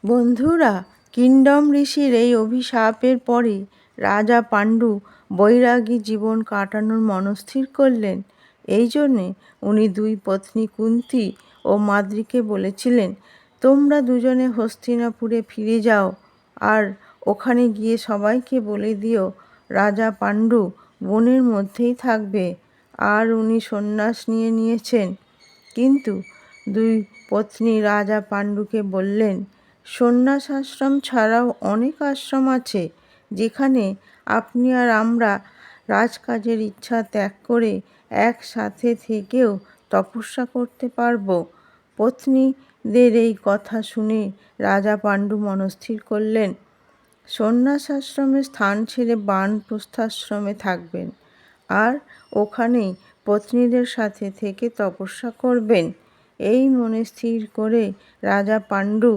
বন্ধুরা, কিংডম ঋষির এই অভিশাপের পরে রাজা পাণ্ডু বৈরাগী জীবন কাটানোর মনস্থির করলেন। এই জন্যে উনি দুই পত্নী কুন্তী ও মাদ্রীকে বলেছিলেন, তোমরা দুজনে হস্তিনাপুরে ফিরে যাও আর ওখানে গিয়ে সবাইকে বলে দিও রাজা পাণ্ডু বনের মধ্যেই থাকবে আর উনি সন্ন্যাস নিয়েছেন। কিন্তু দুই পত্নী রাজা পাণ্ডুকে বললেন, সন্ন্যাস আশ্রম ছাড়াও অনেক আশ্রম আছে যেখানে আপনি আর আমরা রাজকাজের ইচ্ছা ত্যাগ করে একসাথে থেকেও তপস্যা করতে পারব। পত্নীদের এই কথা শুনে রাজা পাণ্ডু মনস্থির করলেন, সন্ন্যাস আশ্রমের স্থান ছেড়ে বানপ্রস্থাশ্রমে থাকবেন আর ওখানেই পত্নীদের সাথে থেকে তপস্যা করবেন। এই মনে স্থির করে রাজা পাণ্ডু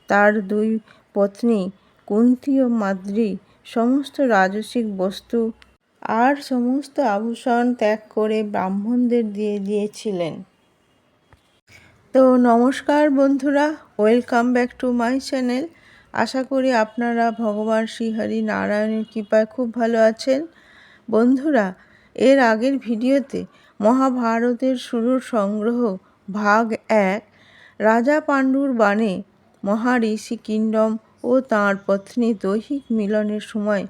তার দুই পত্নী কুন্তী ও মাদ্রী সমস্ত রাজসিক বস্তু আর সমস্ত আভূষণ ত্যাগ করে ব্রাহ্মণদের দিয়ে দিয়েছিলেন। তো নমস্কার বন্ধুরা, welcome back to my channel. আশা করি আপনারা ভগবান শ্রীহরি নারায়ণের কৃপায় খুব ভালো আছেন। বন্ধুরা, এর আগের ভিডিওতে মহাভারতের শুরুর সংগ্রহ ভাগ 1 রাজা পাণ্ডুর বাণে মহাঋষি কিংডম ও তাঁর পত্নী দৈহিক মিলনের সময়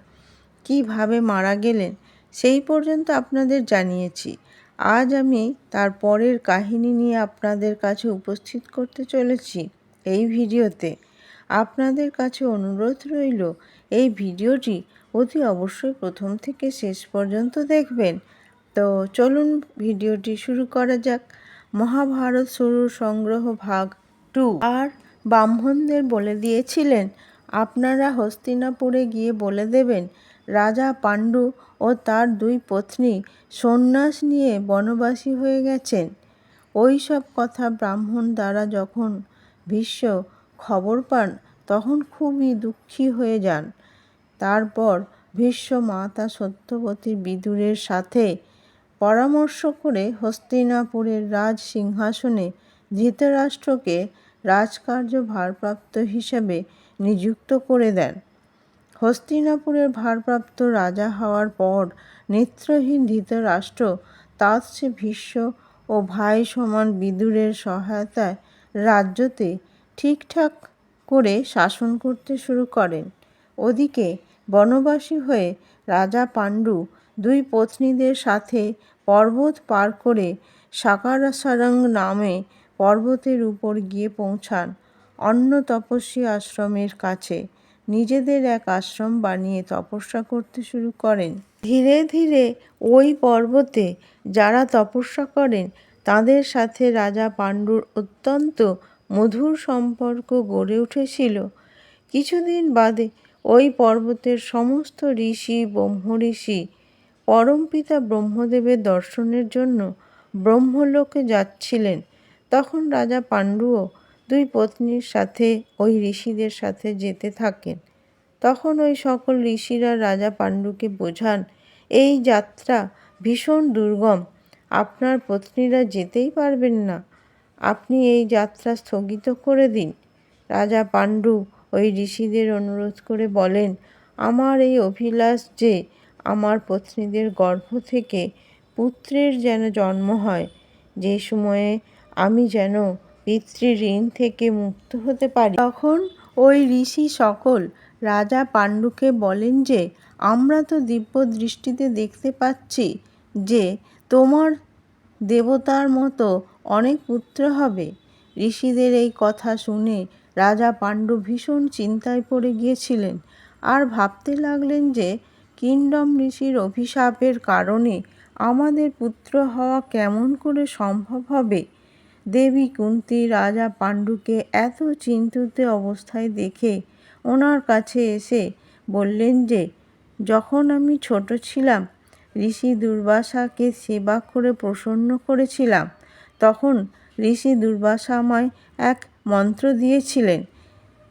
কিভাবে মারা গেলেন সেই পর্যন্ত আপনাদের জানিয়েছি। আজ আমি তার পরের কাহিনী নিয়ে আপনাদের কাছে উপস্থিত করতে চলেছি এই ভিডিওতে। আপনাদের কাছে অনুরোধ রইল এই ভিডিওটি অতি অবশ্যই প্রথম থেকে শেষ পর্যন্ত দেখবেন। তো চলুন ভিডিওটি শুরু করা যাক। মহাভারত শুরুর সংগ্রহ ভাগ 2। আর ব্রাহ্মণদের বলে দিয়েছিলেন, আপনারা হস্তিনাপুরে গিয়ে বলে দেবেন রাজা পাণ্ডু ও তার দুই পত্নী সন্ন্যাস নিয়ে বনবাসী হয়ে গেছেন। ওই সব কথা ব্রাহ্মণ দ্বারা যখন ভীষ্ম খবর পান তখন খুবই দুঃখী হয়ে যান। তারপর ভীষ্ম মাতা সত্যবতী বিদুরের সাথে পরামর্শ করে হস্তিনাপুরের রাজ সিংহাসনে ধৃতরাষ্ট্রকে রাজকার্য ভারপ্রাপ্ত হিসেবে নিযুক্ত করে দেন। হস্তিনাপুরের ভারপ্রাপ্ত রাজা হওয়ার পর নেত্রহীন ধৃতরাষ্ট্র তাতসে ভীষ্ম ও ভাই সমান বিদুরের সহায়তায় রাজ্যতে ঠিকঠাক করে শাসন করতে শুরু করেন। ওদিকে বনবাসী হয়ে রাজা পাণ্ডু দুই পত্নীদের সাথে পর্বত পার করে সাকারাসারাং নামে পর্বতের উপর গিয়ে পৌঁছান অন্য তপস্বী আশ্রমের কাছে। নিজেদের এক আশ্রম বানিয়ে তপস্যা করতে শুরু করেন। ধীরে ধীরে ওই পর্বতে যারা তপস্যা করেন তাদের সাথে রাজা পাণ্ডুর অত্যন্ত মধুর সম্পর্ক গড়ে উঠেছিল। কিছুদিন বাদে ওই পর্বতের সমস্ত ঋষি ব্রহ্মঋষি পরমপিতা ব্রহ্মদেবের দর্শনের জন্য ব্রহ্মলোকে যাচ্ছিলেন। তখন রাজা পাণ্ডুও দুই পত্নীর সাথে ওই ঋষিদের সাথে যেতে থাকেন। তখন ওই সকল ঋষিরা রাজা পাণ্ডুকে বোঝান, এই যাত্রা ভীষণ দুর্গম, আপনার পত্নীরা যেতেই পারবেন না, আপনি এই যাত্রা স্থগিত করে দিন। রাজা পাণ্ডু ওই ঋষিদের অনুরোধ করে বলেন, আমার এই অভিলাষ যে আমার পত্নীদের গর্ভ থেকে পুত্রের যেন জন্ম হয়, যে সময়ে আমি যেন পিতৃঋণ থেকে মুক্ত হতে পারি। তখন ওই ঋষি সকল রাজা পাণ্ডুকে বলেন যে, আমরা তো দিব্য দৃষ্টিতে দেখতে পাচ্ছি যে তোমার দেবতার মতো অনেক পুত্র হবে। ঋষিদের এই কথা শুনে রাজা পাণ্ডু ভীষণ চিন্তায় পড়ে গিয়েছিলেন আর ভাবতে লাগলেন যে কিংডম ঋষির অভিশাপের কারণে আমাদের পুত্র হওয়া কেমন করে সম্ভব হবে। দেবী কুন্তী রাজা পাণ্ডুকে এত চিন্তিত অবস্থায় দেখে ওনার কাছে এসে বললেন যে, যখন আমি ছোট ছিলাম ঋষি দুর্বাসাকে সেবা করে প্রসন্ন করেছিলাম, তখন ঋষি দুর্বাসা আমায় এক মন্ত্র দিয়েছিলেন।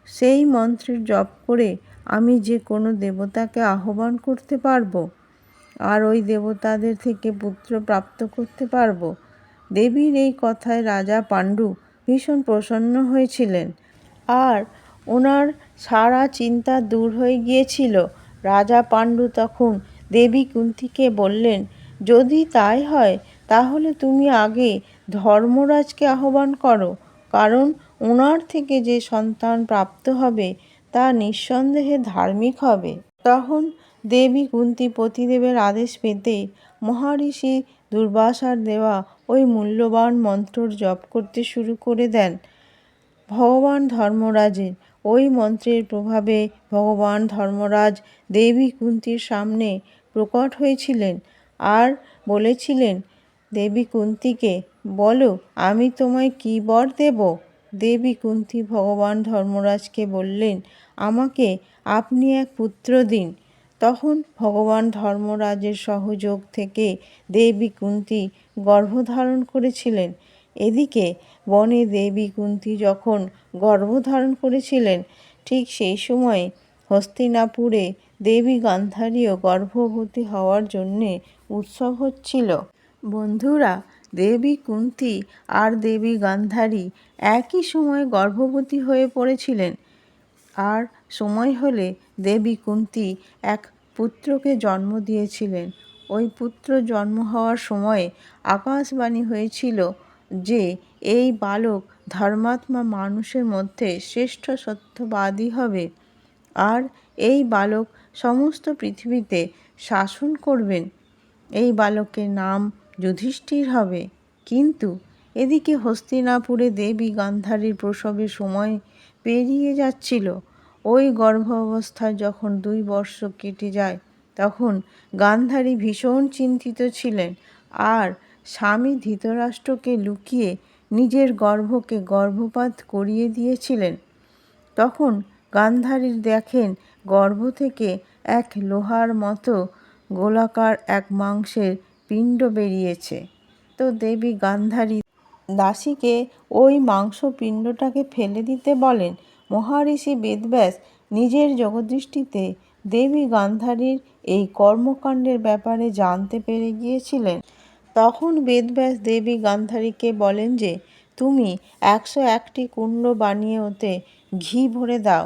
সেই মন্ত্রের জপ করে আমি যে কোনো দেবতাকে আহ্বান করতে পারবো আর ওই দেবতাদের থেকে পুত্র প্রাপ্ত করতে পারবো। দেবীর এই কথায় রাজা পাণ্ডু ভীষণ প্রসন্ন হয়েছিলেন আর ওনার সারা চিন্তা দূর হয়ে গিয়েছিল। রাজা পাণ্ডু তখন দেবী কুন্তিকে বললেন, যদি তাই হয় তাহলে তুমি আগে ধর্মরাজকে আহ্বান করো, কারণ ওনার থেকে যে সন্তান প্রাপ্ত হবে তা নিঃসন্দেহে ধার্মিক হবে। তখন দেবী কুন্তী পতিদেবের আদেশ পেতেই মহারিষি দুর্বাসার দেওয়া ওই মূল্যবান মন্ত্র জপ করতে শুরু করে দেন ভগবান ধর্মরাজের। ওই মন্ত্রের প্রভাবে ভগবান ধর্মরাজ দেবী কুন্তীর সামনে প্রকট হয়েছিলেন আর বলেছিলেন, দেবী কুন্তীকে বলো, আমি তোমায় কী বর দেব। দেবী কুন্তী ভগবান ধর্মরাজকে বললেন, আমাকে আপনি এক পুত্র দিন। তখন ভগবান ধর্মরাজের সহযোগ থেকে দেবী কুন্তী গর্ভধারণ করেছিলেন। এদিকে বনে দেবী কুন্তী যখন গর্ভধারণ করেছিলেন, ঠিক সেই সময় হস্তিনাপুরে দেবী গান্ধারীও গর্ভবতী হওয়ার জন্যে উৎসব হচ্ছিল। বন্ধুরা, দেবী কুন্তী আর দেবী গান্ধারী একই সময়ে গর্ভবতী হয়ে পড়েছিলেন। আর সময় হলে দেবী কুন্তী এক পুত্রকে জন্ম দিয়েছিলেন। ওই পুত্র জন্ম হওয়ার সময় আকাশবাণী হয়েছিল যে এই বালক ধর্মাত্মা মানুষের মধ্যে শ্রেষ্ঠ সত্যবাদী হবে আর এই বালক সমস্ত পৃথিবীতে শাসন করবেন। এই বালকের নাম যুধিষ্ঠির হবে। কিন্তু এদিকে হস্তিনাপুরে দেবী গান্ধারীর প্রসবের সময় পেরিয়ে যাচ্ছিল। ওই গর্ভাবস্থায় যখন 2 বর্ষ কেটে যায় তখন গান্ধারী ভীষণ চিন্তিত ছিলেন আর স্বামী ধৃতরাষ্ট্রকে লুকিয়ে নিজের গর্ভকে গর্ভপাত করিয়ে দিয়েছিলেন। তখন গান্ধারী দেখেন গর্ভ থেকে এক লোহার মতো গোলাকার এক মাংসের পিণ্ড বেরিয়েছে। তো দেবী গান্ধারী দাসীকে ওই মাংসপিণ্ডটাকে ফেলে দিতে বলেন। মহারিষি বেদব্যাস নিজের যোগদৃষ্টিতে দেবী গান্ধারীর এই কর্মকাণ্ডের ব্যাপারে জানতে পেরে গিয়েছিলেন। তখন বেদব্যাস দেবী গান্ধারীকে বলেন যে, তুমি 101টি কুণ্ড বানিয়ে ওতে ঘি ভরে দাও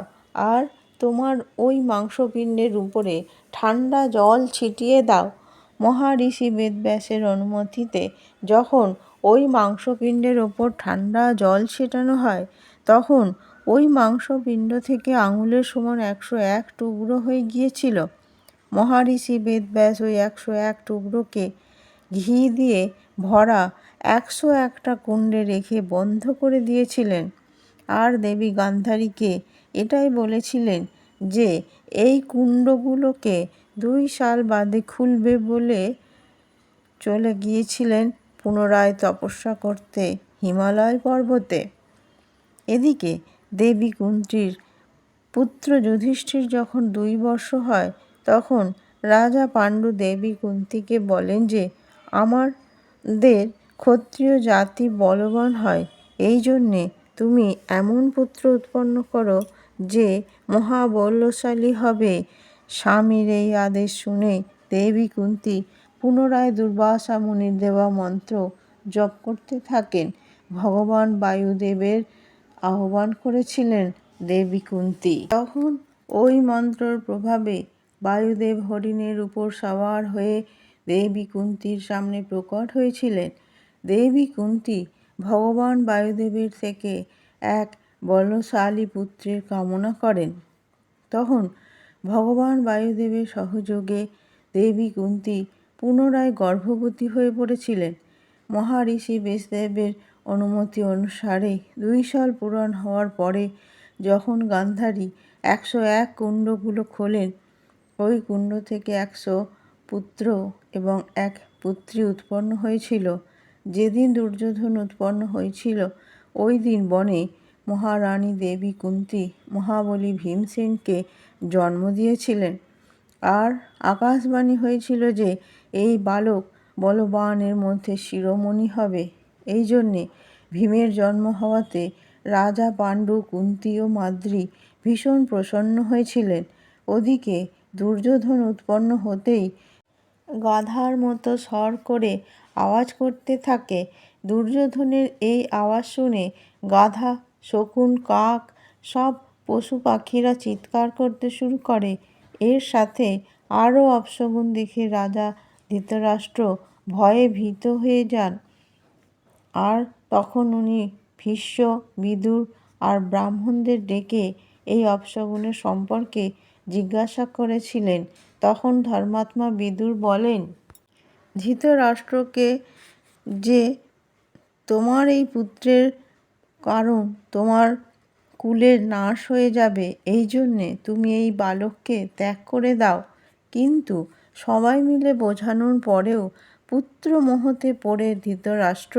আর তোমার ওই মাংসপিণ্ডের উপরে ঠান্ডা জল ছিটিয়ে দাও। মহারিষি বেদব্যাসের অনুমতিতে যখন ওই মাংসপিণ্ডের ওপর ঠান্ডা জল ছেটানো হয় তখন ওই মাংসপিণ্ড থেকে আঙুলের সমান 101 টুকরো হয়ে গিয়েছিল। মহারিষি বেদব্যাস ওই 101 টুকরোকে ঘি দিয়ে ভরা 101টা কুণ্ডে রেখে বন্ধ করে দিয়েছিলেন আর দেবী গান্ধারীকে এটাই বলেছিলেন যে এই কুণ্ডগুলোকে 2 সাল বাদে খুলবে বলে চলে গিয়েছিলেন পুনরায় তপস্যা করতে হিমালয় পর্বতে। এদিকে দেবী কুন্তীর পুত্র যুধিষ্ঠির যখন 2 বর্ষ হয় তখন রাজা পাণ্ডু দেবী কুন্তীকে বলেন যে, আমাদের ক্ষত্রিয় জাতি বলবান হয়, এই জন্যে তুমি এমন পুত্র উৎপন্ন করো যে মহাবলশালী হবে। স্বামীর এই আদেশ শুনে দেবী কুন্তী পুনরায় দুর্বাসা মুনির দেওয়া মন্ত্র জপ করতে থাকেন। ভগবান বায়ুদেবের আহ্বান করেছিলেন দেবী কুন্তী। তখন ওই মন্ত্রর প্রভাবে বায়ুদেব হরিণের উপর সওয়ার হয়ে দেবী কুন্তীর সামনে প্রকট হয়েছিলেন। দেবী কুন্তী ভগবান বায়ুদেবের থেকে এক বলশালী পুত্রের কামনা করেন। তখন ভগবান বায়ুদেবের সহযোগে দেবী কুন্তী পুনরায় গর্ভবতী হয়ে পড়েছিলেন। মহারিষি ব্যাসদেবের অনুমতি অনুসারে 2 সাল পূরণ হওয়ার পরে যখন গান্ধারী 101 কুণ্ডগুলো খোলেন, ওই কুণ্ড থেকে 100 পুত্র এবং 1 পুত্রী উৎপন্ন হয়েছিল। যেদিন দুর্যোধন উৎপন্ন হয়েছিল ওই দিন বনে মহারানী দেবী কুন্তী মহাবলী ভীমসেনকে জন্ম দিয়েছিলেন। আর আকাশবাণী হয়েছিল যে এই বালক বলবানের মধ্যে শিরোমণি হবে। এই জন্যে ভীমের জন্ম হওয়াতে রাজা পাণ্ডু, কুন্তী ও মাদ্রী ভীষণ প্রসন্ন হয়েছিলেন। ওদিকে দুর্যোধন উৎপন্ন হতেই গাধার মতো স্বর করে আওয়াজ করতে থাকে। দুর্যোধনের এই আওয়াজ শুনে গাধা, শকুন, কাক সব পশু পাখিরা চিৎকার করতে শুরু করে। এর সাথে আরও অপশগুন দেখে রাজা ধৃতরাষ্ট্র ভয়ে ভীত হয়ে যান। আর তখন উনি ভীষ্ম, বিদুর আর ব্রাহ্মণদের ডেকে এই অপশগুনের সম্পর্কে জিজ্ঞাসা করেছিলেন। তখন ধর্মাত্মা বিদুর বলেন, ধৃতরাষ্ট্রকে যে তোমার এই পুত্রের কারণ তোমার কুলের নাশ হয়ে যাবে, এই জন্যে তুমি এই বালককে ত্যাগ করে দাও। কিন্তু সবাই মিলে বোঝানোর পরেও পুত্র মোহতে পড়ে ধৃতরাষ্ট্র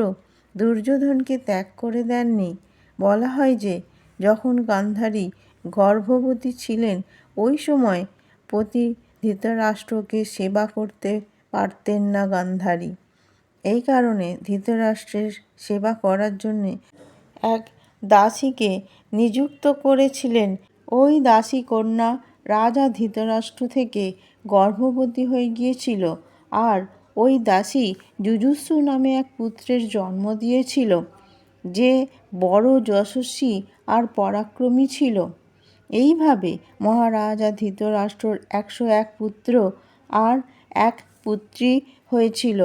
দুর্যোধনকে ত্যাগ করে দেননি। বলা হয় যে যখন গান্ধারী গর্ভবতী ছিলেন ওই সময় পতি ধৃতরাষ্ট্রকে সেবা করতে পারতেন না গান্ধারী। এই কারণে ধৃতরাষ্ট্রের সেবা করার জন্যে এক দাসীকে নিযুক্ত করেছিলেন। ওই দাসী কন্যা রাজা ধৃতরাষ্ট্র থেকে গর্ভবতী হয়ে গিয়েছিল। আর ওই দাসী যুযুৎসু নামে এক পুত্রের জন্ম দিয়েছিল, যে বড় যশস্বী আর পরাক্রমী ছিল। এইভাবে মহারাজা ধৃতরাষ্ট্রর 101 পুত্র আর এক পুত্রী হয়েছিল।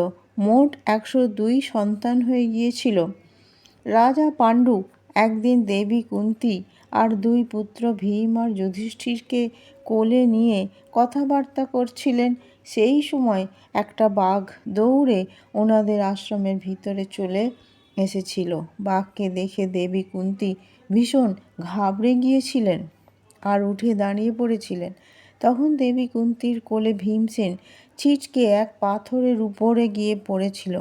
মোট 102 সন্তান হয়ে গিয়েছিল। রাজা পাণ্ডু একদিন দেবী কুন্তী আর 2 পুত্র ভীম আর যুধিষ্ঠিরকে কোলে নিয়ে কথাবার্তা করছিলেন। সেই সময় একটা বাঘ দৌড়ে ওনাদের আশ্রমের ভিতরে চলে এসেছিল। বাঘকে দেখে দেবী কুন্তী ভীষণ ঘাবড়ে গিয়েছিলেন আর উঠে দাঁড়িয়ে পড়েছিলেন। তখন দেবী কুন্তীর কোলে ভীমসেন ছিটকে এক পাথরের উপরে গিয়ে পড়েছিল।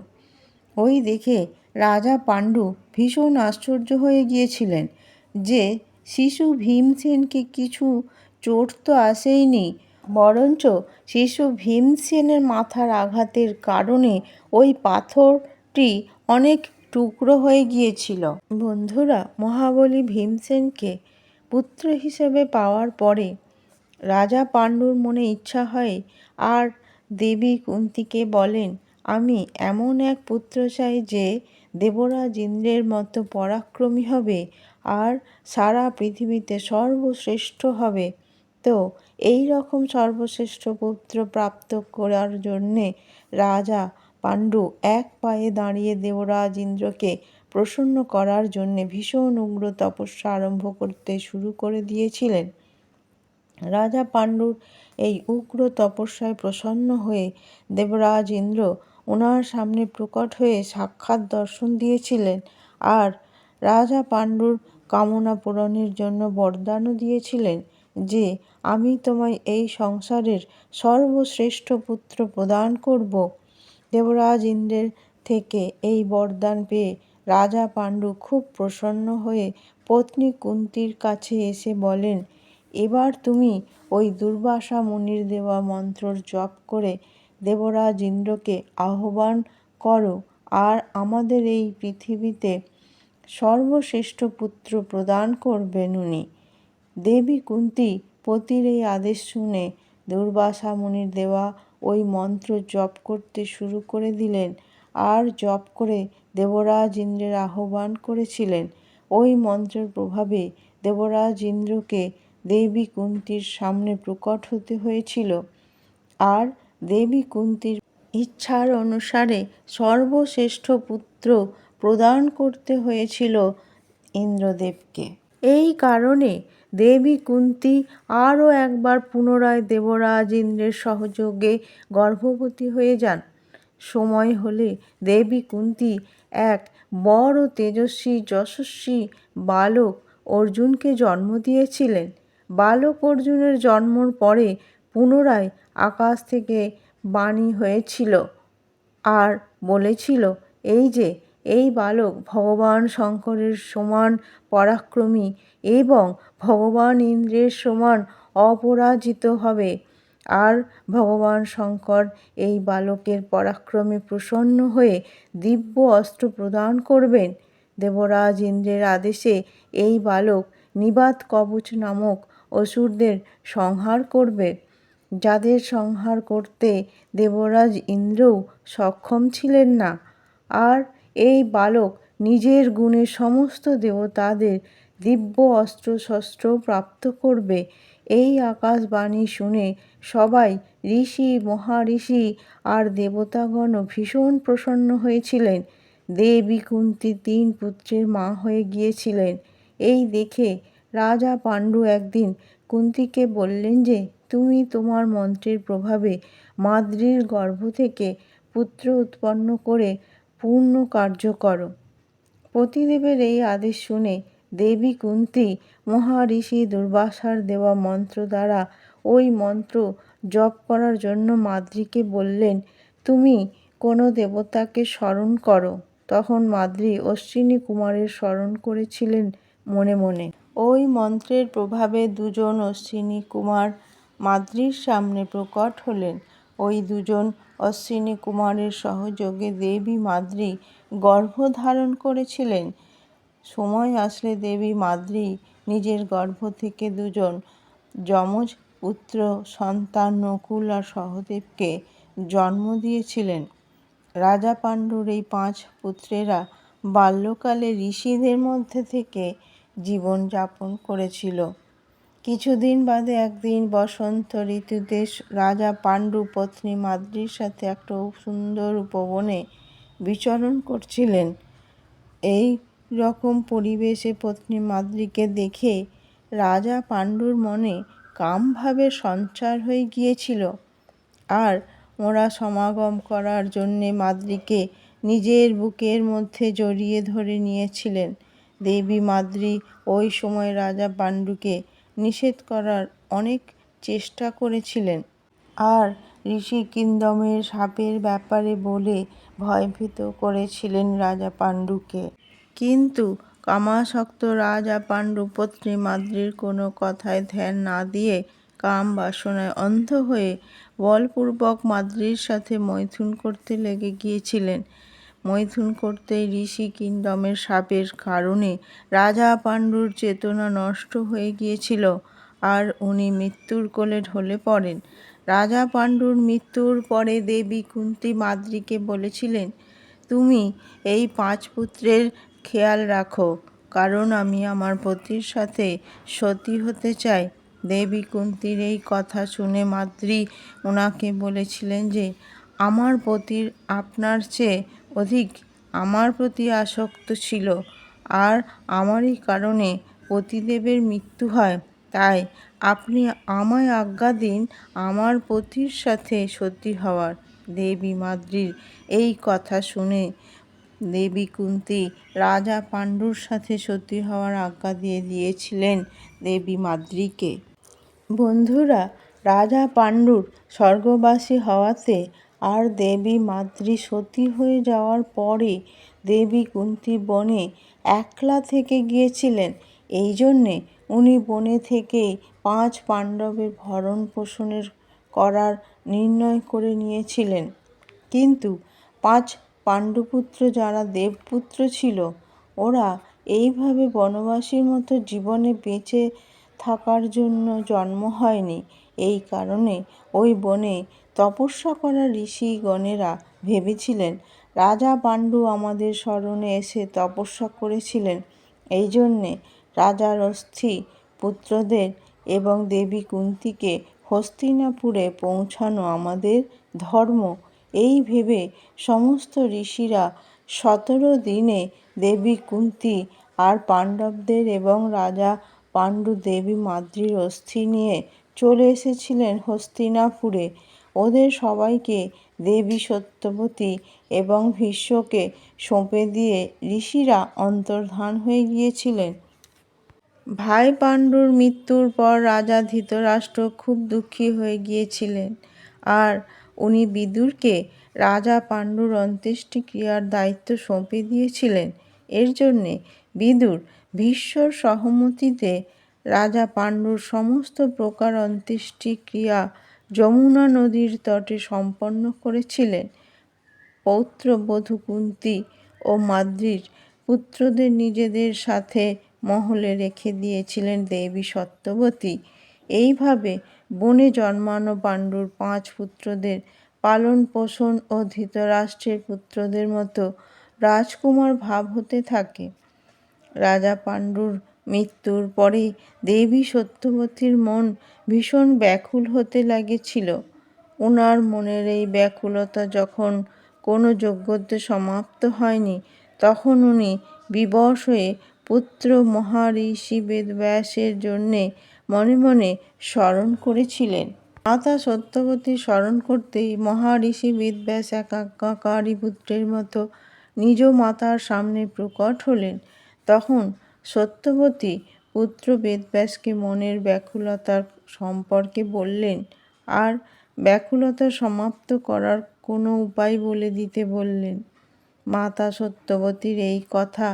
ওই দেখে রাজা পাণ্ডু ভীষণ আশ্চর্য হয়ে গিয়েছিলেন যে শিশু ভীমসেনকে কিছু চোট তো আসেইনি, বরঞ্চ শিশু ভীমসেনের মাথার আঘাতের কারণে ওই পাথরটি অনেক টুকরো হয়ে গিয়েছিল। বন্ধুরা, মহাবলী ভীমসেনকে পুত্র হিসেবে পাওয়ার পরে রাজা পাণ্ডুর মনে ইচ্ছা হয় আর দেবী কুন্তীকে বলেন, আমি এমন এক পুত্র চাই যে দেবরাজ ইন্দ্রের মতো পরাক্রমী হবে আর সারা পৃথিবীতে সর্বশ্রেষ্ঠ হবে। তো এই রকম সর্বশ্রেষ্ঠ পুত্র প্রাপ্ত করার জন্যে রাজা পাণ্ডু এক পায়ে দাঁড়িয়ে দেবরাজ ইন্দ্রকে প্রসন্ন করার জন্যে ভীষণ উগ্র তপস্যা আরম্ভ করতে শুরু করে দিয়েছিলেন। রাজা পাণ্ডুর এই উগ্র তপস্যায় প্রসন্ন হয়ে দেবরাজ ইন্দ্র ওনার সামনে প্রকট হয়ে সাক্ষাৎ দর্শন দিয়েছিলেন আর রাজা পাণ্ডুর কামনা পূরণের জন্য বরদানও দিয়েছিলেন যে আমি তোমায় এই সংসারের সর্বশ্রেষ্ঠ পুত্র প্রদান করব। দেবরাজ ইন্দ্রের থেকে এই বরদান পেয়ে রাজা পাণ্ডু খুব প্রসন্ন হয়ে পত্নী কুন্তীর কাছে এসে বলেন, এবার তুমি ওই দুর্বাসা মুনির দেওয়া মন্ত্র জপ করে দেবরাজ ইন্দ্রকে আহ্বান করো আর আমাদের এই পৃথিবীতে সর্বশ্রেষ্ঠ পুত্র প্রদান করবেন উনি। দেবী কুন্তী পতির এই আদেশ শুনে দুর্বাসা মুনির দেওয়া ওই মন্ত্র জপ করতে শুরু করে দিলেন আর জপ করে দেবরাজ ইন্দ্রের আহ্বান করেছিলেন। ওই মন্ত্রের প্রভাবে দেবরাজ ইন্দ্রকে দেবী কুন্তীর সামনে প্রকট হতে হয়েছিল আর দেবী কুন্তীর ইচ্ছার অনুসারে সর্বশ্রেষ্ঠ পুত্র প্রদান করতে হয়েছিল ইন্দ্রদেবকে। এই কারণে দেবী কুন্তী আরও একবার পুনরায় দেবরাজ ইন্দ্রের সহযোগে গর্ভবতী হয়ে যান। সময় হলে দেবী কুন্তী এক বড় তেজস্বী যশস্বী বালক অর্জুনকে জন্ম দিয়েছিলেন। বালক অর্জুনের জন্মর পরে পুনরায় আকাশ থেকে বাণী হয়েছিল আর বলেছিল, এই যে এই বালক ভগবান শঙ্করের সমান পরাক্রমী এবং ভগবান ইন্দ্রের সমান অপরাজিত হবে। আর ভগবান শঙ্কর এই বালকের পরাক্রমে প্রসন্ন হয়ে দিব্য অস্ত্র প্রদান করবেন। দেবরাজ ইন্দ্রের আদেশে এই বালক নিবাত কবচ নামক অসুরদের সংহার করবে, যাদের সংহার করতে দেবরাজ ইন্দ্রও সক্ষম ছিলেন না। আর এই বালক নিজের গুণে সমস্ত দেবতাদের দিব্য অস্ত্রশস্ত্র প্রাপ্ত করবে। এই আকাশবাণী শুনে সবাই, ঋষি, মহাঋষি আর দেবতাগণও ভীষণ প্রসন্ন হয়েছিলেন। দেবী কুন্তী 3 পুত্রের মা হয়ে গিয়েছিলেন। এই দেখে রাজা পাণ্ডু একদিন কুন্তীকে বললেন যে, তুমি তোমার মন্ত্রের প্রভাবে মাদ্রির গর্ভ থেকে পুত্র উৎপন্ন করে পূর্ণ কার্য করো। পতিদেবের এই আদেশ শুনে দেবী কুন্তী মহাঋষি দুর্বাসার দেওয়া মন্ত্র দ্বারা ওই মন্ত্র জপ করার জন্য মাদ্রিকে বললেন, তুমি কোনো দেবতাকে স্মরণ করো। তখন মাদ্রি অশ্বিনী কুমারের স্মরণ করেছিলেন মনে মনে। ওই মন্ত্রের প্রভাবে 2 জন অশ্বিনী কুমার মাদ্রির সামনে প্রকট হলেন। ওই 2 জন অশ্বিনী কুমারের সহযোগে দেবী মাদ্রি গর্ভ ধারণ করেছিলেন। সময় আসলে দেবী মাদ্রি নিজের গর্ভ থেকে 2 জন যমজ পুত্র সন্তান নকুল আর সহদেবকে জন্ম দিয়েছিলেন। রাজা পাণ্ডুর এই 5 পুত্রেরা বাল্যকালে ঋষিদের মধ্যে থেকে জীবন যাপন করেছিল। কিছুদিন বাদে একদিন বসন্ত ঋতুতে রাজা পাণ্ডু পত্নী মাদ্রির সাথে একটা সুন্দর উপবনে বিচরণ করছিলেন। এই রকম পরিবেশে পত্নী মাদ্রিকে দেখে রাজা পাণ্ডুর মনে কামভাবের সঞ্চার হয়ে গিয়েছিল, আর ওরা সমাগম করার জন্যে মাদ্রিকে নিজের বুকের মধ্যে জড়িয়ে ধরে নিয়েছিলেন। দেবী মাদ্রি ওই সময় রাজা পাণ্ডুকে নিষেধ করার অনেক চেষ্টা করেছিলেন, আর ঋষি কিংদমের সাপের ব্যাপারে বলে ভয়ভীত করেছিলেন রাজা পাণ্ডুকে। কিন্তু কামাসক্ত রাজা পাণ্ডু পত্নী মাদ্রির কোনো কথায় ধ্যান না দিয়ে কাম বাসনায় অন্ধ হয়ে বলপূর্বক মাদ্রির সাথে মৈথুন করতে লেগে গিয়েছিলেন। মৈথুন করতেই ঋষি কিংডমের শাপের কারণে রাজা পাণ্ডুর চেতনা নষ্ট হয়ে গিয়েছিল, আর উনি মৃত্যুর কোলে ঢলে পড়েন। রাজা পাণ্ডুর মৃত্যুর পরে দেবী কুন্তী মাদ্রিকে বলেছিলেন, তুমি এই 5 পুত্রের খেয়াল রাখো, কারণ আমি আমার পতির সাথে সতী হতে চাই। দেবী কুন্তীর এই কথা শুনে মাদ্রি ওনাকে বলেছিলেন যে, আমার পতির আপনার চেয়ে অধিক আমার প্রতি আসক্ত ছিল, আর আমারই কারণে পতিদেবের মৃত্যু হয়। তাই আপনি আমায় আজ্ঞা দিন আমার পতির সাথে সতী হওয়ার। দেবী মাদ্রির এই কথা শুনে দেবী কুন্তী রাজা পাণ্ডুর সাথে সতী হওয়ার আজ্ঞা দিয়ে দিয়েছিলেন দেবী মাদ্রিকে। বন্ধুরা, রাজা পাণ্ডুর স্বর্গবাসী হওয়াতে আর দেবী মাদ্রি সতী হয়ে যাওয়ার পরে দেবী কুন্তী বনে একলা থেকে গিয়েছিলেন। এই জন্যে উনি বনে থেকেই 5 পাণ্ডবের ভরণ পোষণের করার নির্ণয় করে নিয়েছিলেন। কিন্তু 5 পাণ্ডুপুত্র যারা দেবপুত্র ছিল, ওরা এইভাবে বনবাসীর মতো জীবনে বেঁচে থাকার জন্য জন্ম হয়নি। এই কারণে ওই বনে তপস্যা করা ঋষিগণেরা ভেবেছিলেন, রাজা পাণ্ডু আমাদের শরণে এসে তপস্যা করেছিলেন, এই জন্যে রাজার অস্থি পুত্রদের এবং দেবী কুন্তীকে হস্তিনাপুরে পৌঁছানো আমাদের ধর্ম। এই ভেবে সমস্ত ঋষিরা 17 দিনে দেবী কুন্তী আর পাণ্ডবদের এবং রাজা পাণ্ডু দেবী মাদ্রির অস্থি নিয়ে চলে এসেছিলেন হস্তিনাপুরে। ওদের সবাইকে দেবী সত্যবতী এবং ভীষ্মকে সঁপে দিয়ে ঋষিরা অন্তর্ধান হয়ে গিয়েছিলেন। ভাই পাণ্ডুর মৃত্যুর পর রাজা ধৃতরাষ্ট্র খুব দুঃখী হয়ে গিয়েছিলেন, আর উনি বিদুরকে রাজা পাণ্ডুর অন্ত্যেষ্টিক্রিয়ার দায়িত্ব সঁপে দিয়েছিলেন। এর জন্যে বিদুর ভীষ্মর সহমতিতে রাজা পাণ্ডুর সমস্ত প্রকার অন্ত্যেষ্টিক্রিয়া যমুনা নদীর তটে সম্পন্ন করেছিলেন। পৌত্রবধূ কুন্তী ও মাদ্রির পুত্রদের নিজেদের সাথে মহলে রেখে দিয়েছিলেন দেবী সত্যবতী। এইভাবে বনে জন্মানো পাণ্ডুর 5 পুত্রদের পালন পোষণ ও ধৃতরাষ্ট্রের পুত্রদের মতো রাজকুমার ভাব হতে থাকে। রাজা পাণ্ডুর মৃত্যুর পরে দেবী সত্যবতীর মন ভীষণ ব্যাকুল হতে লেগেছিল। ওনার মনের এই ব্যাকুলতা যখন কোনো যজ্ঞতে সমাপ্ত হয়নি, তখন উনি বিবশ হয়ে পুত্র মহারিষি বেদব্যাসের জন্যে মনে মনে স্মরণ করেছিলেন। মাতা সত্যবতীর স্মরণ করতেই মহারিষি বেদব্যাস এক আজ্ঞাকারী পুত্রের মতো নিজ মাতার সামনে প্রকট হলেন। তখন সত্যবতী পুত্র বেদব্যাসকে মনের ব্যাকুলতার সম্পর্কে বললেন, আর ব্যাকুলতা সমাপ্ত করার কোনো উপায় বলে দিতে বললেন। মাতা সত্যবতীর এই কথা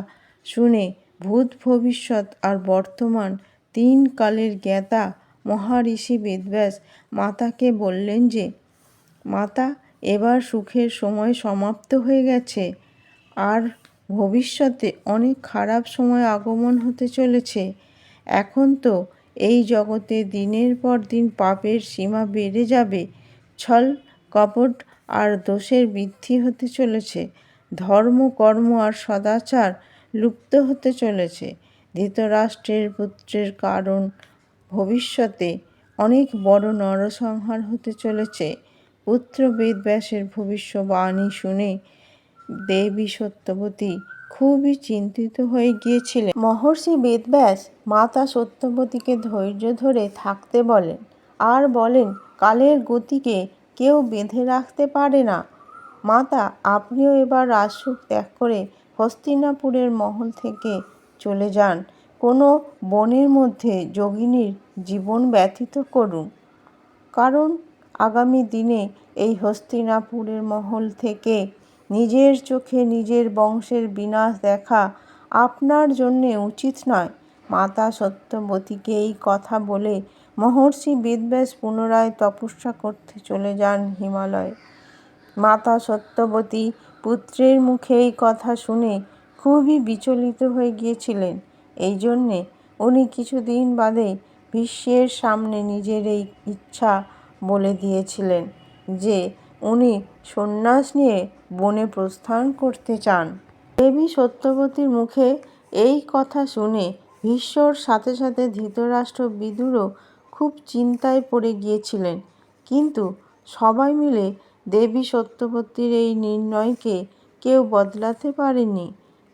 শুনে ভূত, ভবিষ্যৎ আর বর্তমান 3 কালের জ্ঞাতা মহারিষি বেদব্যাস মাতাকে বললেন যে, মাতা, এবার সুখের সময় সমাপ্ত হয়ে গেছে, আর ভবিষ্যতে অনেক খারাপ সময় আগমন হতে চলেছে। এখন তো এই জগতে দিনের পর দিন পাপের সীমা বেড়ে যাবে, ছল কপট আর দোষের বৃদ্ধি হতে চলেছে, ধর্ম কর্ম আর সদাচার লুপ্ত হতে চলেছে। ধৃতরাষ্ট্রের পুত্রের কারণ ভবিষ্যতে অনেক বড় নরসংহার হতে চলেছে। পুত্র বেদব্যাসের ভবিষ্যবাণী শুনে দেবী সত্যবতী খুবই চিন্তিত হয়ে গিয়েছিলেন। মহর্ষি বেদব্যাস মাতা সত্যবতীকে ধৈর্য ধরে থাকতে বলেন, আর বলেন, কালের গতিকে কেউ বেঁধে রাখতে পারে না। মাতা, আপনিও এবার রাজসুখ ত্যাগ করে হস্তিনাপুরের মহল থেকে চলে যান, কোনো বনের মধ্যে যোগিনীর জীবন ব্যতীত করুন। কারণ আগামী দিনে এই হস্তিনাপুরের মহল থেকে নিজের চোখে নিজের বংশের বিনাশ দেখা আপনার জন্যে উচিত নয়। মাতা সত্যবতীকে এই কথা বলে মহর্ষি বেদব্যাস পুনরায় তপস্যা করতে চলে যান হিমালয়ে। মাতা সত্যবতী পুত্রের মুখে এই কথা শুনে খুবই বিচলিত হয়ে গিয়েছিলেন। এই জন্যে উনি কিছুদিন বাদে ভীষ্মের সামনে নিজের এই ইচ্ছা বলে দিয়েছিলেন যে উনি সন্ন্যাস নিয়ে বনে প্রস্থান করতে চান। দেবী সত্যবতীর মুখে এই কথা শুনে ভীষ্মর সাথে সাথে ধৃতরাষ্ট্র বিদুরও খুব চিন্তায় পড়ে গিয়েছিলেন। কিন্তু সবাই মিলে দেবী সত্যবতীর এই নির্ণয়কে কেউ বদলাতে পারেনি।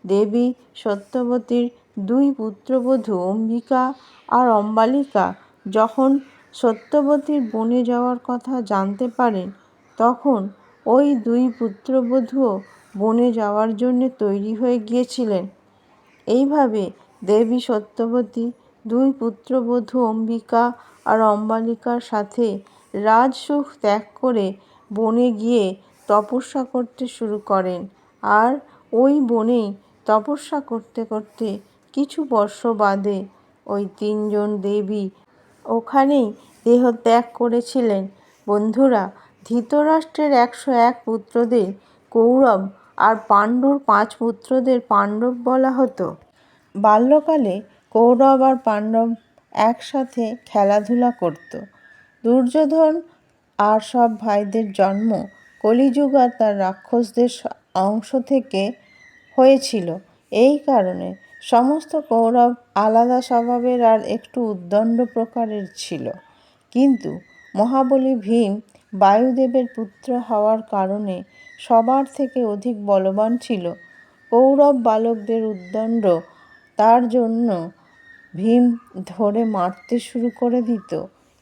দেবী সত্যবতীর 2 পুত্রবধূ অম্বিকা আর অম্বালিকা যখন সত্যবতীর বনে যাওয়ার কথা জানতে পারেন, তখন ওই 2 পুত্রবধূও বনে যাওয়ার জন্য তৈরি হয়ে গিয়েছিলেন। এইভাবে দেবী সত্যবতী 2 পুত্রবধূ অম্বিকা আর অম্বালিকার সাথে রাজসুখ ত্যাগ করে বনে গিয়ে তপস্যা করতে শুরু করেন। আর ওই বনেই তপস্যা করতে করতে কিছু বর্ষ বাদে ওই 3 জন দেবী ওখানেই দেহত্যাগ করেছিলেন। বন্ধুরা, ধৃতরাষ্ট্রের 101 পুত্রদের কৌরব আর পাণ্ডুর 5 পুত্রদের পাণ্ডব বলা হতো। বাল্যকালে কৌরব আর পাণ্ডব একসাথে খেলাধুলা করত। দুর্যোধন আর সব ভাইদের জন্ম কলিযুগ আর তার রাক্ষসদের অংশ থেকে হয়েছিল। এই কারণে সমস্ত কৌরব আলাদা স্বভাবের আর একটু উদ্দণ্ড প্রকারের ছিল। কিন্তু মহাবলী ভীম বায়ুদেবের পুত্র হওয়ার কারণে সবার থেকে অধিক বলবান ছিল। কৌরব বালকদের উদ্দণ্ড, তার জন্য ভীম ধরে মারতে শুরু করে দিত।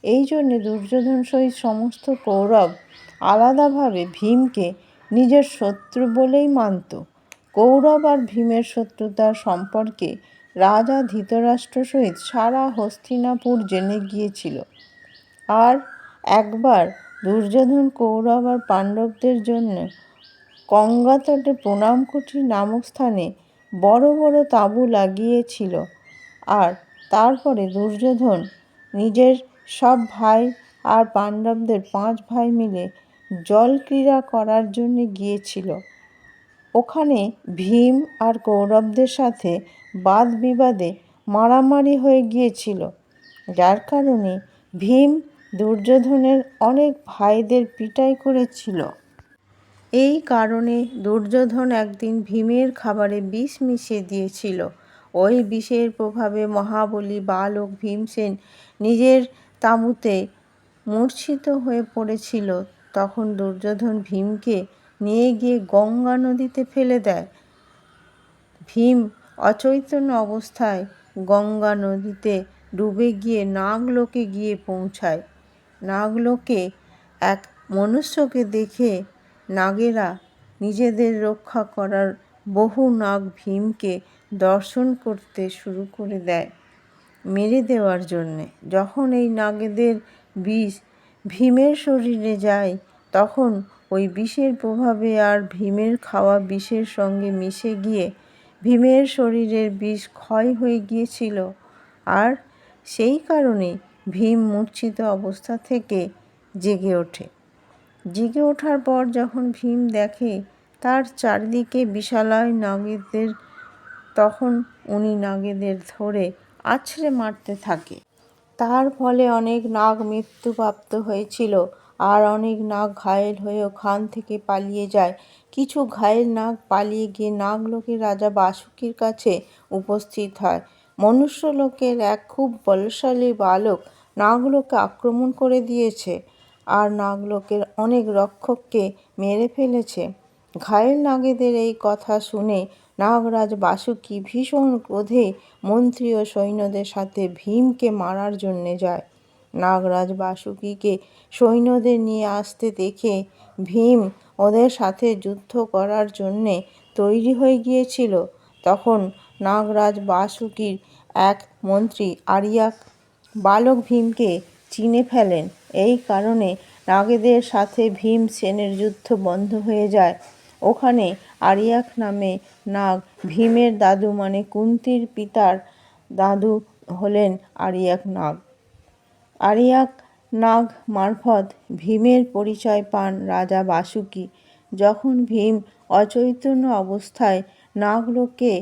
এই জন্যে দুর্যোধন সহিত সমস্ত কৌরব আলাদাভাবে ভীমকে নিজের শত্রু বলেই মানত। কৌরব আর ভীমের শত্রুতার সম্পর্কে রাজা ধৃতরাষ্ট্র সহিত সারা হস্তিনাপুর জেনে গিয়েছিল। আর একবার দুর্যোধন কৌরব আর পাণ্ডবদের জন্য গঙ্গাতটে প্রণামকুঠি নামক স্থানে বড় বড় তাঁবু লাগিয়েছিল। আর তারপরে দুর্যোধন নিজের সব ভাই আর পাণ্ডবদের 5 ভাই মিলে জলক্রীড়া করার জন্য গিয়েছিল। ওখানে ভীম আর কৌরবদের সাথে বাদ বিবাদে মারামারি হয়ে গিয়েছিল, যার কারণে ভীম দুর্যোধনের অনেক ভাইদের পিটাই করেছিল। এই কারণে দুর্যোধন একদিন ভীমের খাবারে বিষ মিশিয়ে দিয়েছিল। ওই বিষের প্রভাবে মহাবলী বালক ভীমসেন নিজের তাঁবুতে মূর্ছিত হয়ে পড়েছিল। তখন দুর্যোধন ভীমকে নিয়ে গিয়ে গঙ্গা নদীতে ফেলে দেয়। ভীম অচৈতন্য অবস্থায় গঙ্গা নদীতে ডুবে গিয়ে নাগলোকে গিয়ে পৌঁছায়। নাগলোকে এক মনুষ্যকে দেখে নাগেরা নিজেদের রক্ষা করার বহু নাগ ভীমকে দর্শন করতে শুরু করে দেয় মেরে দেওয়ার জন্যে। যখন এই নাগেদের বিষ ভীমের শরীরে যায় তখন ওই বিষের প্রভাবে আর ভীমের খাওয়া বিষের সঙ্গে মিশে গিয়ে ভীমের শরীরের বিষ ক্ষয় হয়ে গিয়েছিল। আর সেই কারণে ভীম মূর্ছিত অবস্থা থেকে জেগে ওঠে। জেগে ওঠার পর যখন ভীম দেখে তার চারিদিকে বিশালায় নাগেদের, তখন উনি নাগেদের ধরে আছড়ে মারতে থাকে। তার ফলে অনেক নাগ মৃত্যুপ্রাপ্ত হয়েছিল আর অনেক নাগ ঘায়েল হয়ে ওখান থেকে পালিয়ে যায়। কিছু ঘায়েল নাগ পালিয়ে গিয়ে নাগলোকের রাজা বাসুকীর কাছে উপস্থিত হয়। মনুষ্যলোকের এক খুব বলশালী বালক নাগলোকে আক্রমণ করে দিয়েছে আর নাগলোকের অনেক রক্ষককে মেরে ফেলেছে। ঘায়েল নাগেদের এই কথা শুনে নাগরাজ বাসুকী ভীষণ ক্রোধে মন্ত্রী ও সৈন্যদের সাথে ভীমকে মারার জন্যে যায়। নাগরাজ বাসুকীকে সৈন্যদের নিয়ে আসতে দেখে ভীম ওদের সাথে যুদ্ধ করার জন্যে তৈরি হয়ে গিয়েছিল। তখন নাগরাজ বাসুকীর এক মন্ত্রী আরিয়াক বালক ভীমকে চিনে ফেলেন। এই কারণে নাগেদের সাথে ভীমসেনের যুদ্ধ বন্ধ হয়ে যায়। ওখানে আরিয়াক নামে নাগ ভীমের দাদু মানে কুন্তির পিতার দাদু হলেন আরিয়াক নাগ। আরিয়াক নাগ মারফত ভীমের পরিচয় পান রাজা বাসুকী। যখন ভীম অচৈতন্য অবস্থায় নাগলোকে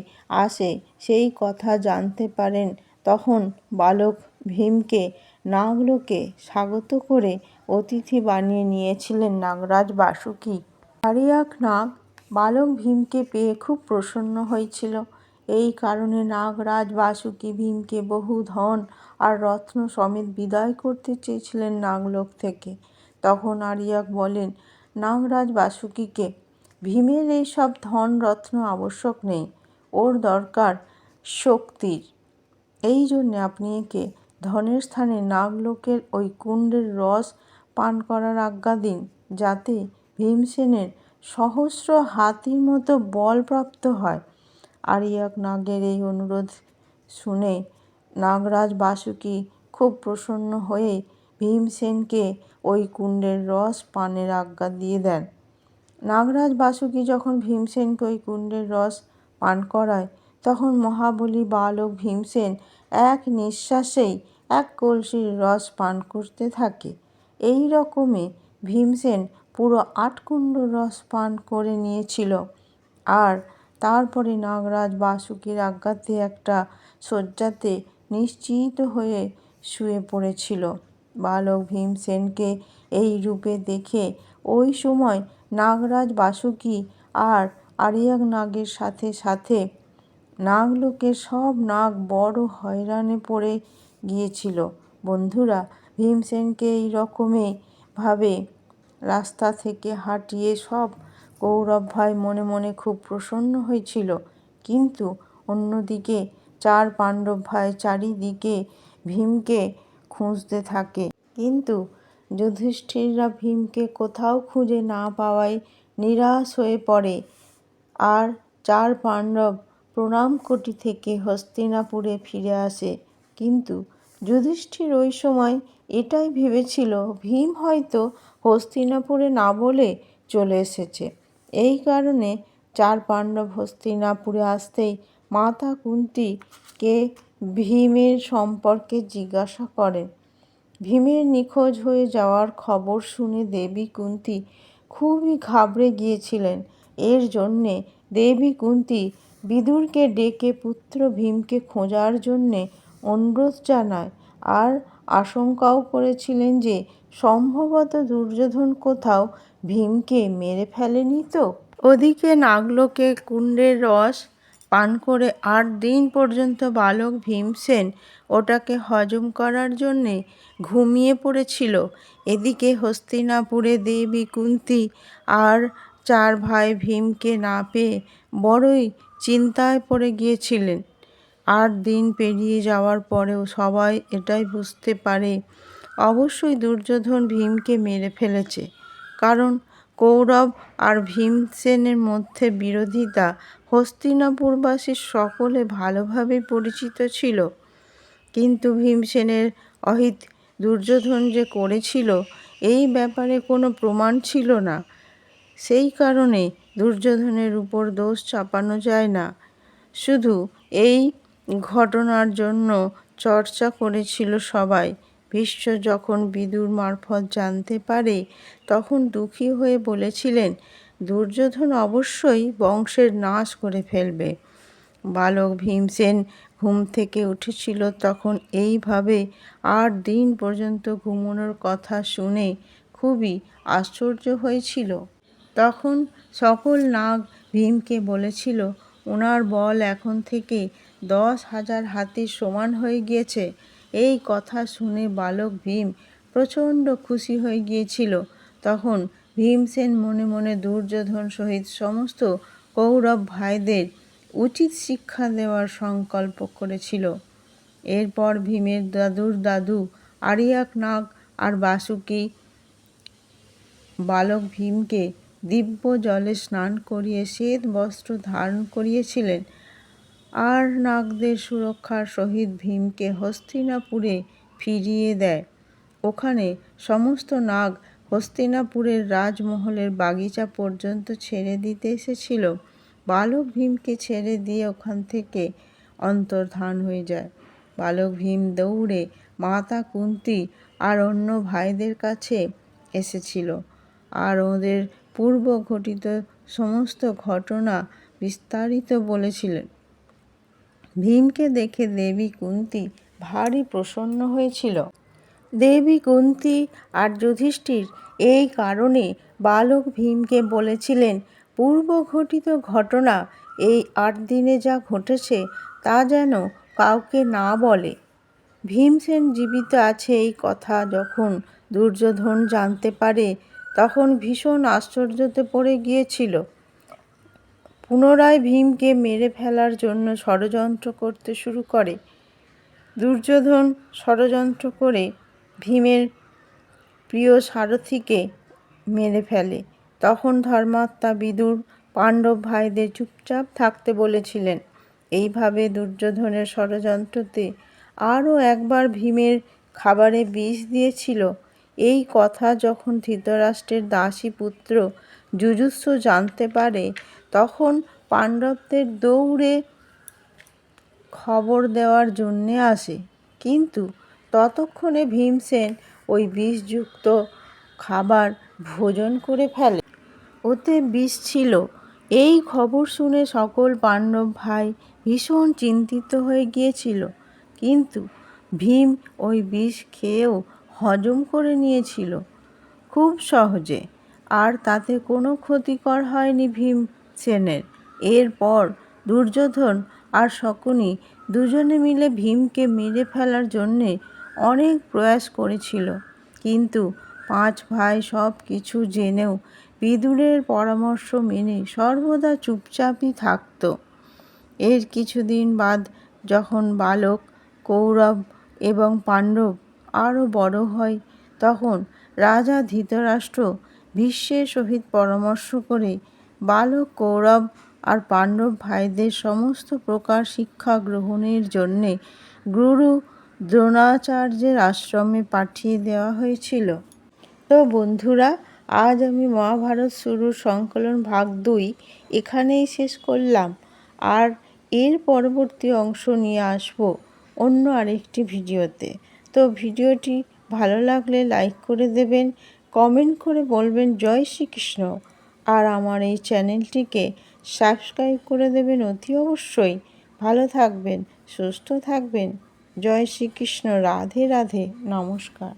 আসে সেই কথা জানতে পারেন, তখন বালক ভীমকে নাগলোকে স্বাগত করে অতিথি বানিয়ে নিয়েছিলেন নাগরাজ বাসুকী। আরিয়াক নাগ বালক ভীমকে পেয়ে খুব প্রসন্ন হয়েছিল। এই কারণে নাগরাজ বাসুকী ভীমকে বহু ধন আর রত্ন সমেত বিদায় করতে চেয়েছিলেন নাগলোক থেকে। তখন আরিয়াক বলেন নাগরাজ বাসুকীকে, ভীমের এই সব ধন রত্ন আবশ্যক নেই, ওর দরকার শক্তির। এই জন্যে আপনি একে ধনের স্থানে নাগলোকের ওই কুণ্ডের রস পান করার আজ্ঞা দিন, যাতে ভীমসেনের সহস্র হাতির মতো বল প্রাপ্ত হয়। আরিয়াক নাগের এই অনুরোধ শুনে নাগরাজ বাসুকী খুব প্রসন্ন হয়ে ভীমসেনকে ওই কুণ্ডের রস পানের আজ্ঞা দিয়ে দেন। নাগরাজ বাসুকী যখন ভীমসেনকে ওই কুণ্ডের রস পান করায় তখন মহাবলী বালক ভীমসেন এক নিঃশ্বাসেই এক কলসির রস পান করতে থাকে। এই রকমে ভীমসেন পুরো ৮ কুণ্ড রস পান করে নিয়েছিল আর তারপরে নাগরাজ বাসুকীর আজ্ঞাতে একটা শয্যাতে নিশ্চিন্ত হয়ে শুয়ে পড়েছিল। বালক ভীমসেনকে এই রূপে দেখে ওই সময় নাগরাজ বাসুকী আর আরিয়াক নাগের সাথে সাথে নাগলোকের সব নাগ বড় হয়রানে পড়ে গিয়েছিল। বন্ধুরা, ভীমসেনকে এই রকমে ভাবে রাস্তা থেকে হাঁটিয়ে সব কৌরব ভাই মনে মনে খুব প্রসন্ন হয়েছিল। কিন্তু অন্যদিকে 4 পাণ্ডব ভাই চারিদিকে ভীমকে খুঁজতে থাকে। কিন্তু যুধিষ্ঠিররা ভীমকে কোথাও খুঁজে না পাওয়ায় নিরাশ হয়ে পড়ে আর 4 পাণ্ডব প্রণামকুটি থেকে হস্তিনাপুরে ফিরে আসে। কিন্তু যুধিষ্ঠির ওই সময় এটাই ভেবেছিল ভীম হয়তো হস্তিনাপুরে না বলে চলে এসেছে। এই কারণে 4 পাণ্ডব হস্তিনাপুরে আসতেই মাতা কুন্তিকে ভীমের সম্পর্কে জিজ্ঞাসা করেন। ভীমের নিখোঁজ হয়ে যাওয়ার খবর শুনে দেবী কুন্তি খুবই ঘাবড়ে গিয়েছিলেন। এর জন্যে দেবী কুন্তি বিদুরকে ডেকে পুত্র ভীমকে খোঁজার জন্যে অনুরোধ জানায় আর আশঙ্কাও করেছিলেন যে সম্ভবত দুর্যোধন কোথাও ভীমকে মেরে ফেলেনি তো। ওদিকে নাগলোকে কুণ্ডের রস পান করে 8 দিন পর্যন্ত বালক ভীমসেন ওটাকে হজম করার জন্যে ঘুমিয়ে পড়েছিল। এদিকে হস্তিনাপুরে দেবী কুন্তী আর 4 ভাই ভীমকে না পেয়ে বড়ই চিন্তায় পড়ে গিয়েছিলেন। 8 দিন পেরিয়ে যাওয়ার পরেও সবাই এটাই বুঝতে পারে অবশ্যই দুর্যোধন ভীমকে মেরে ফেলেছে, কারণ কৌরব আর ভীমসেনের মধ্যে বিরোধিতা হস্তিনাপুরবাসীর সকলে ভালোভাবে পরিচিত ছিল। কিন্তু ভীমসেনের অহিত দুর্যোধন যে করেছিল এই ব্যাপারে কোনো প্রমাণ ছিল না। সেই কারণে দুর্যোধনের উপর দোষ চাপানো যায় না। শুধু এই ঘটনার জন্য চর্চা করেছিল সবাই। ভীষ্ম যখন বিদুর মারফত জানতে পারে তখন দুঃখী হয়ে বলেছিলেন, দুর্যোধন অবশ্যই বংশের নাশ করে ফেলবে। বালক ভীমসেন ঘুম থেকে উঠেছিল তখন এইভাবে 8 দিন পর্যন্ত ঘুমানোর কথা শুনে খুবই আশ্চর্য হয়েছিল। তখন সকল নাগ ভীমকে বলেছিল, ওনার বল এখন থেকে 10,000 হাতির সমান হয়ে গিয়েছে। এই কথা শুনে বালক ভীম প্রচণ্ড খুশি হয়ে গিয়েছিল। তখন ভীমসেন মনে মনে দুর্যোধন সহিত সমস্ত কৌরব ভাইদের উচিত শিক্ষা দেওয়ার সংকল্প করেছিল। এরপর ভীমের দাদুর দাদু আরিয়াক নাগ আর বাসুকি বালক ভীমকে দিব্য জলে স্নান করিয়ে শ্বেত বস্ত্র ধারণ করিয়েছিলেন। আর নাগদের সুরক্ষার সহিত ভীমকে হস্তিনাপুরে ফিরিয়ে দেয়। ওখানে সমস্ত নাগ হস্তিনাপুরের রাজমহলের বাগিচা পর্যন্ত ছেড়ে দিতে এসেছিল। বালক ভীমকে ছেড়ে দিয়ে ওখান থেকে অন্তর্ধান হয়ে যায়। বালক ভীম দৌড়ে মাতা কুন্তী আর অন্য ভাইদের কাছে এসেছিল আর ওদের পূর্ব ঘটিত সমস্ত ঘটনা বিস্তারিত বলেছিলেন। ভীমকে দেখে দেবী কুন্তী ভারী প্রসন্ন হয়েছিল। দেবী কুন্তী আর যুধিষ্ঠির এই কারণে বালক ভীমকে বলেছিলেন, পূর্ব ঘটিত ঘটনা এই 8 দিনে যা ঘটেছে তা যেন কাউকে না বলে। ভীমসেন জীবিত আছে এই কথা যখন দুর্যোধন জানতে পারে তখন ভীষণ আশ্চর্যতে পড়ে গিয়েছিল। পুনরায় ভীমকে মেরে ফেলার জন্য ষড়যন্ত্র করতে শুরু করে। দুর্যোধন ষড়যন্ত্র করে ভীমের প্রিয় সারথীকে মেরে ফেলে। তখন ধর্মাত্মা বিদুর পাণ্ডব ভাইদের চুপচাপ থাকতে বলেছিলেন। এইভাবে দুর্যোধনের ষড়যন্ত্রতে আরও একবার ভীমের খাবারে বিষ দিয়েছিল। এই কথা যখন ধৃতরাষ্ট্রের দাসী পুত্র যুযুৎসু জানতে পারে তখন পাণ্ডবদের দৌড়ে খবর দেওয়ার জন্যে আসে, কিন্তু ততক্ষণে ভীমসেন ওই বিষযুক্ত খাবার ভোজন করে ফেলে। ওতে বিষ ছিল। এই খবর শুনে সকল পাণ্ডব ভাই ভীষণ চিন্তিত হয়ে গিয়েছিল, কিন্তু ভীম ওই বিষ খেয়েও হজম করে নিয়েছিল খুব সহজে, আর তাতে কোনো ক্ষতিকর হয়নি ভীমসেনের। এরপর দুর্যোধন আর শকুনি দুজনে মিলে ভীমকে মেরে ফেলার জন্যে অনেক প্রয়াস করেছিল, কিন্তু 5 ভাই সব কিছু জেনেও বিদুরের পরামর্শ মেনে সর্বদা চুপচাপই থাকত। এর কিছুদিন বাদ যখন বালক কৌরব এবং পাণ্ডব আরও বড় হয় তখন রাজা ধৃতরাষ্ট্র ভীষ্মের সহিত পরামর্শ করে বালক কৌরব আর পাণ্ডব ভাইদের সমস্ত প্রকার শিক্ষা গ্রহণের জন্যে গুরু দ্রোণাচার্যের আশ্রমে পাঠিয়ে দেওয়া হয়েছিল। তো বন্ধুরা, আজ আমি মহাভারত শুরুর সংকলন ভাগ 2 এখানেই শেষ করলাম। আর এর পরবর্তী অংশ নিয়ে আসব অন্য আরেকটি ভিডিওতে। তো ভিডিওটি ভালো লাগলে লাইক করে দেবেন, কমেন্ট করে বলবেন জয় শ্রীকৃষ্ণ, আর আমার এই চ্যানেলটিকে সাবস্ক্রাইব করে দেবেন অতি অবশ্যই। ভালো থাকবেন, সুস্থ থাকবেন। জয় শ্রীকৃষ্ণ। রাধে রাধে। নমস্কার।